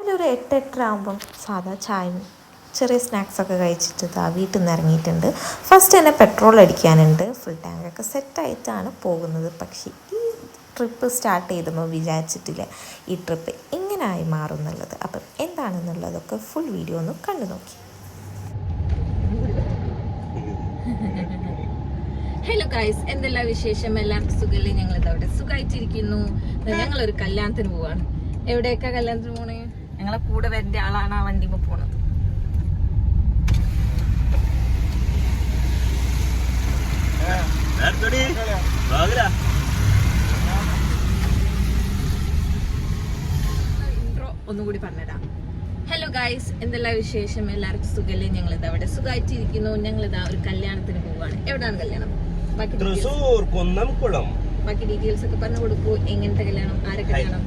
രാവിലെ ഒരു 8-8:30 ആകുമ്പം സാധാ ചായയും ചെറിയ സ്നാക്സൊക്കെ കഴിച്ചിട്ട് വീട്ടിൽ നിന്ന് ഇറങ്ങിയിട്ടുണ്ട്. ഫസ്റ്റ് തന്നെ പെട്രോൾ അടിക്കാനുണ്ട്. ഫുൾ ടാങ്കൊക്കെ സെറ്റായിട്ടാണ് പോകുന്നത്. പക്ഷേ ഈ ട്രിപ്പ് സ്റ്റാർട്ട് ചെയ്തപ്പോൾ വിചാരിച്ചിട്ടില്ല ഈ ട്രിപ്പ് എങ്ങനെയായി മാറും എന്നുള്ളത്. അപ്പം എന്താണെന്നുള്ളതൊക്കെ ഫുൾ വീഡിയോ ഒന്ന് കണ്ടു നോക്കി. ഹലോ ഗൈസ്, എന്തെല്ലാം വിശേഷം? എല്ലാവർക്കും സുഖമല്ലേ? ഞങ്ങളിത് അവിടെ സുഖമായിട്ടിരിക്കുന്നു. ഞങ്ങളൊരു കല്യാണത്തിന് പോവാണ്. എവിടെയൊക്കെ കല്യാണത്തിന് പോണേ? ഞങ്ങളെ കൂടെ വരേണ്ട ആളാണ് ആ വണ്ടിമ്മ പോണത്. ഇൻട്രോ ഒന്നുകൂടി പറഞ്ഞുതരാം. ഹലോ ഗൈസ്, എന്തെല്ലാം വിശേഷം? എല്ലാവർക്കും സുഖമല്ലേ? ഞങ്ങളിത് അവിടെ സുഖമായിട്ടിരിക്കുന്നു. ഞങ്ങളിതാ ഒരു കല്യാണത്തിന് പോവാണ്. എവിടെയാണ് കല്യാണം? ബാക്കി ഡീറ്റെയിൽസ് ഒക്കെ പറഞ്ഞു കൊടുക്കൂ. എങ്ങനത്തെ കല്യാണം, ആരെ കല്യാണം?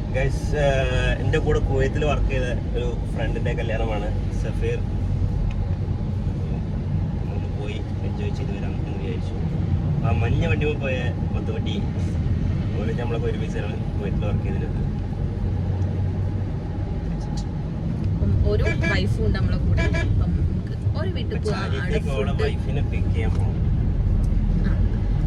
എന്റെ കൂടെ കുവൈത്തിൽ വർക്ക് ചെയ്ത ഒരു ഫ്രണ്ടിന്റെ കല്യാണമാണ്. സഫീർ പോയി എൻജോയ് ചെയ്ത് വരാം എന്ന് വിചാരിച്ചു. ആ മഞ്ഞ വണ്ടിയിൽ പോയ 10 വണ്ടി അതുപോലെ നമ്മളൊക്കെ ഒരുമിച്ചാണ് കുവൈത്തിൽ വർക്ക് ചെയ്തിരുന്നത്. ഒരു വൈഫും ഉണ്ട് നമ്മളെ കൂടെ. അപ്പം നമുക്ക് ഒരു വീട്ടിൽ പോവാം. വൈഫിനെ പിക്ക് ചെയ്യാൻ പോകും.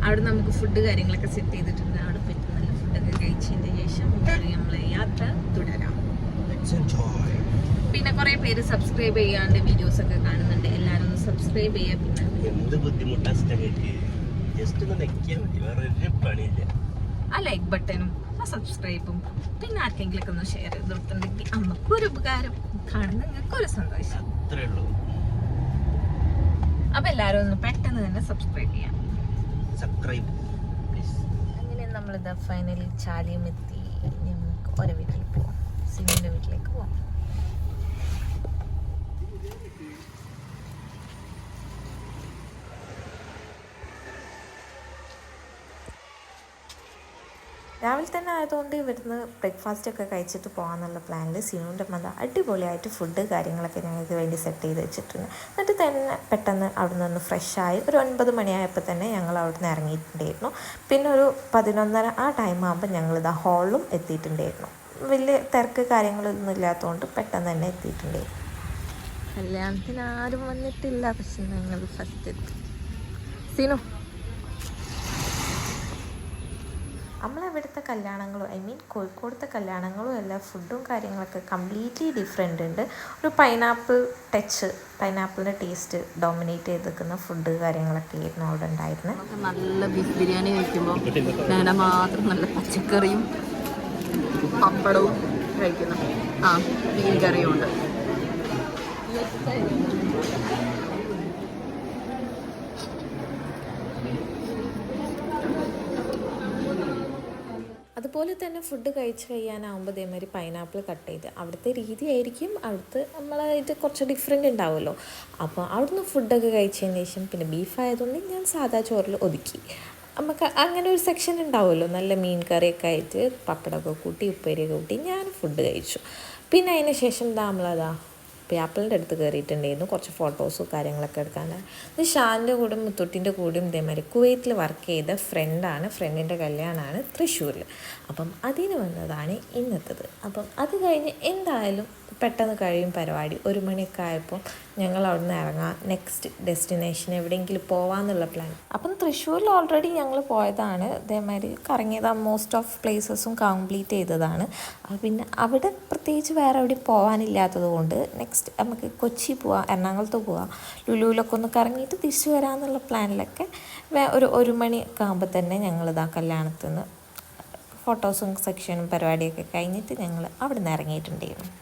അവിടെ നമുക്ക് ഫുഡ് കാര്യങ്ങളൊക്കെ സെറ്റ് ചെയ്തിട്ടുണ്ട്. അവിടെ പോയിട്ട് നല്ല ഫുഡൊക്കെ കഴിച്ചതിന് ശേഷം നമ്മളെ യാത്ര തുടരാം. പിന്നെ കുറെ പേര് സബ്സ്ക്രൈബ് ചെയ്യാണ്ട് വീഡിയോസ് ഒക്കെ കാണുന്നുണ്ട്. എല്ലാരും ഒന്ന് സബ്സ്ക്രൈബ് ചെയ്യാ. പിന്നെ എന്ത് ബുദ്ധിമുട്ടാ ജസ്റ്റ് ഒന്ന് നെക്കിയാൽ മതി, വേറെ ഒരു പണിയില്ല. ആ ലൈക്ക് ബട്ടണും ആ സബ്സ്ക്രൈബും പിന്നെ ആർക്കെങ്കിലും ഒക്കെ ഒന്ന് ഷെയർ ചെയ്ത് കൊടുത്തിട്ടുണ്ടെങ്കിൽ നമുക്കൊരു ഉപകാരം, കാണുന്ന നിങ്ങൾക്കൊരു സന്തോഷം. അത്രേ ഉള്ളൂ. അപ്പൊ എല്ലാരും ഒന്ന് പെട്ടെന്ന് തന്നെ സബ്സ്ക്രൈബ് ചെയ്യാം. അങ്ങനെ നമ്മളിത് ഫൈനലി ചാലിയം എത്തി. നമുക്ക് ഓരോ വീട്ടിൽ പോവാം. സിമിന്റെ വീട്ടിലേക്ക് പോവാം. രാവിലെ തന്നെ ആയതുകൊണ്ട് ഇവിടുന്ന് ബ്രേക്ക്ഫാസ്റ്റ് ഒക്കെ കഴിച്ചിട്ട് പോകാമെന്നുള്ള പ്ലാനിൽ സിനുവിൻ്റെ മത അടിപൊളിയായിട്ട് ഫുഡ് കാര്യങ്ങളൊക്കെ ഞങ്ങൾക്ക് വേണ്ടി സെറ്റ് ചെയ്ത് വെച്ചിട്ടുണ്ട്. എന്നിട്ട് തന്നെ പെട്ടെന്ന് അവിടെ നിന്ന് ഫ്രഷായി ഒരു 9 മണിയായപ്പോൾ തന്നെ ഞങ്ങൾ അവിടെ നിന്ന് ഇറങ്ങിയിട്ടുണ്ടായിരുന്നു. പിന്നെ ഒരു 11:30 ആ ടൈം ആകുമ്പോൾ ഞങ്ങളിതാ ഹാളിലും എത്തിയിട്ടുണ്ടായിരുന്നു. വലിയ തിരക്ക് കാര്യങ്ങളൊന്നും ഇല്ലാത്തതുകൊണ്ട് പെട്ടെന്ന് തന്നെ എത്തിയിട്ടുണ്ടായിരുന്നു. കല്യാണത്തിന് ആരും വന്നിട്ടില്ല, പക്ഷെ ഞങ്ങൾ ഫസ്റ്റ് എത്തി. സിനു, നമ്മളിവിടുത്തെ കല്യാണങ്ങളും കോഴിക്കോടത്തെ കല്യാണങ്ങളും എല്ലാം ഫുഡും കാര്യങ്ങളൊക്കെ കംപ്ലീറ്റ്ലി ഡിഫറെൻ്റ് ഉണ്ട്. ഒരു പൈനാപ്പിൾ ടച്ച്, പൈനാപ്പിളിൻ്റെ ടേസ്റ്റ് ഡോമിനേറ്റ് ചെയ്ത് നിൽക്കുന്ന ഫുഡ് കാര്യങ്ങളൊക്കെ ആയിരുന്നു അവിടെ ഉണ്ടായിരുന്നത്. നല്ല ബീഫ് ബിരിയാണി കഴിക്കുമ്പോൾ നേരെ മാത്രം നല്ല പച്ചക്കറിയും പപ്പടവും കഴിക്കുന്നു. ആ മീൻ കറിയും ഉണ്ട്. അതുപോലെ തന്നെ ഫുഡ് കഴിച്ച് കഴിയാനാകുമ്പോൾ ഇതേമാതിരി പൈനാപ്പിൾ കട്ട് ചെയ്ത് അവിടുത്തെ രീതിയായിരിക്കും അവിടുത്തെ നമ്മളായിട്ട് കുറച്ച് ഡിഫറെൻ്റ് ഉണ്ടാവുമല്ലോ. അപ്പോൾ അവിടുന്ന് ഫുഡൊക്കെ കഴിച്ചതിന് ശേഷം പിന്നെ ബീഫ് ആയതുകൊണ്ട് ഞാൻ സാധാ ചോറിൽ ഒതുക്കി. നമുക്ക് അങ്ങനെ ഒരു സെക്ഷൻ ഉണ്ടാവുമല്ലോ, നല്ല മീൻ കറിയൊക്കെ ആയിട്ട് പപ്പടമൊക്കെ കൂട്ടി ഉപ്പേരിയൊക്കെ കൂട്ടി ഞാൻ ഫുഡ് കഴിച്ചു. പിന്നെ അതിന് ശേഷം നമ്മളതാ ആപ്പിളിൻ്റെ അടുത്ത് കയറിയിട്ടുണ്ടായിരുന്നു. കുറച്ച് ഫോട്ടോസും കാര്യങ്ങളൊക്കെ എടുക്കാനാണ്. ഇത് ഷാൻ്റെ കൂടെ മുത്തൂട്ടിൻ്റെ കൂടെയും ഇതേമാതിരി കുവൈത്തിൽ വർക്ക് ചെയ്ത ഫ്രണ്ടാണ്. ഫ്രണ്ടിൻ്റെ കല്യാണമാണ് തൃശ്ശൂരിൽ. അപ്പം അതിന് വന്നതാണ് ഇന്നത്തത്. അപ്പം അത് കഴിഞ്ഞ് എന്തായാലും പെട്ടെന്ന് കഴിയും പരിപാടി. 1 മണിയൊക്കെ ആയപ്പോൾ ഞങ്ങൾ അവിടെ നിന്ന് ഇറങ്ങാം, നെക്സ്റ്റ് ഡെസ്റ്റിനേഷൻ എവിടെയെങ്കിലും പോകാമെന്നുള്ള പ്ലാൻ. അപ്പം തൃശ്ശൂരിൽ ഓൾറെഡി ഞങ്ങൾ പോയതാണ്. ഇതേമാതിരി കറങ്ങിയത് മോസ്റ്റ് ഓഫ് പ്ലേസസും കംപ്ലീറ്റ് ചെയ്തതാണ്. പിന്നെ അവിടെ പ്രത്യേകിച്ച് വേറെ എവിടെയും പോകാനില്ലാത്തത് കൊണ്ട് നെക്സ്റ്റ് നമുക്ക് കൊച്ചി പോവാം, എറണാകുളത്ത് പോവാം, ലുലുവിലൊക്കെ ഒന്ന് കറങ്ങിയിട്ട് തിരിച്ചു വരാമെന്നുള്ള പ്ലാനിലൊക്കെ ഒരു 1 മണിയൊക്കെ ആകുമ്പോൾ തന്നെ ഞങ്ങളിതാ കല്യാണത്തിൽ നിന്ന് ഫോട്ടോസും സെക്ഷനും പരിപാടിയൊക്കെ കഴിഞ്ഞിട്ട് ഞങ്ങൾ അവിടെ നിന്ന് ഇറങ്ങിയിട്ടുണ്ടായിരുന്നു.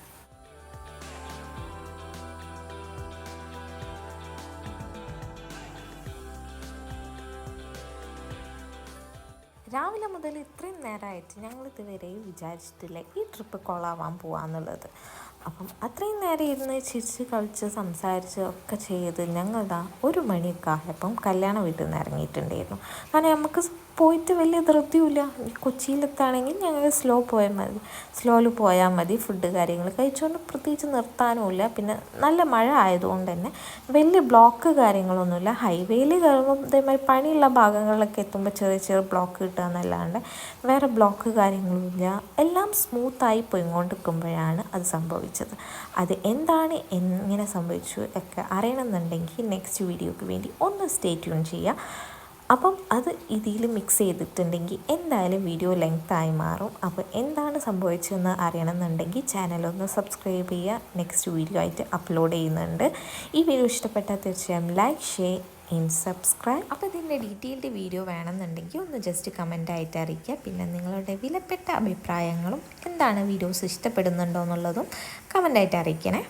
രാവിലെ മുതൽ ഇത്രയും നേരമായിട്ട് ഞങ്ങൾ ഇതുവരെയും വിചാരിച്ചിട്ടില്ല ഈ ട്രിപ്പ് കൊളാവാൻ പോവാന്നുള്ളത്. അപ്പം അത്രയും നേരം ഇരുന്ന് ചിരിച്ച് കളിച്ച് സംസാരിച്ച് ഒക്കെ ചെയ്ത് ഞങ്ങളുടെ 1 മണിയൊക്കെ ആയപ്പം കല്യാണ വീട്ടിൽ നിന്ന് ഇറങ്ങിയിട്ടുണ്ടായിരുന്നു. കാരണം നമുക്ക് പോയിട്ട് വലിയ ധൃതിയില്ല. കൊച്ചിയിലെത്താണെങ്കിൽ ഞങ്ങൾ സ്ലോയിൽ പോയാൽ മതി. ഫുഡ് കാര്യങ്ങൾ കഴിച്ചുകൊണ്ട് പ്രത്യേകിച്ച് നിർത്താനുമില്ല. പിന്നെ നല്ല മഴ ആയതുകൊണ്ട് തന്നെ വലിയ ബ്ലോക്ക് കാര്യങ്ങളൊന്നുമില്ല. ഹൈവേയിൽ കയറുമ്പോൾ ഇതേമാതിരി പണിയുള്ള ഭാഗങ്ങളിലൊക്കെ എത്തുമ്പോൾ ചെറിയ ചെറിയ ബ്ലോക്ക് കിട്ടുക എന്നല്ലാണ്ട് വേറെ ബ്ലോക്ക് കാര്യങ്ങളുമില്ല. എല്ലാം സ്മൂത്തായി പോയിക്കൊണ്ടിരിക്കുമ്പോഴാണ് അത് സംഭവിച്ചത്. അത് എന്താണ്, എങ്ങനെ സംഭവിച്ചു ഒക്കെ അറിയണമെന്നുണ്ടെങ്കിൽ നെക്സ്റ്റ് വീഡിയോക്ക് വേണ്ടി ഒന്ന് സ്റ്റേ ട്യൂൺ ചെയ്യുക. അപ്പം അത് ഇതിൽ മിക്സ് ചെയ്തിട്ടുണ്ടെങ്കിൽ എന്തായാലും വീഡിയോ ലെങ്തായി മാറും. അപ്പോൾ എന്താണ് സംഭവിച്ചതെന്ന് അറിയണമെന്നുണ്ടെങ്കിൽ ചാനലൊന്ന് സബ്സ്ക്രൈബ് ചെയ്യുക. നെക്സ്റ്റ് വീഡിയോ ആയിട്ട് അപ്ലോഡ് ചെയ്യുന്നുണ്ട്. ഈ വീഡിയോ ഇഷ്ടപ്പെട്ടാൽ തീർച്ചയായും ലൈക്ക്, ഷെയർ ആൻഡ് സബ്സ്ക്രൈബ്. അപ്പോൾ ഇതിൻ്റെ ഡീറ്റെയിൽഡ് വീഡിയോ വേണമെന്നുണ്ടെങ്കിൽ ഒന്ന് ജസ്റ്റ് കമൻറ്റായിട്ട് അറിയിക്കുക. പിന്നെ നിങ്ങളുടെ വിലപ്പെട്ട അഭിപ്രായങ്ങളും എന്താണ് വീഡിയോസ് ഇഷ്ടപ്പെടുന്നുണ്ടോ എന്നുള്ളതും കമൻറ്റായിട്ട് അറിയിക്കണേ.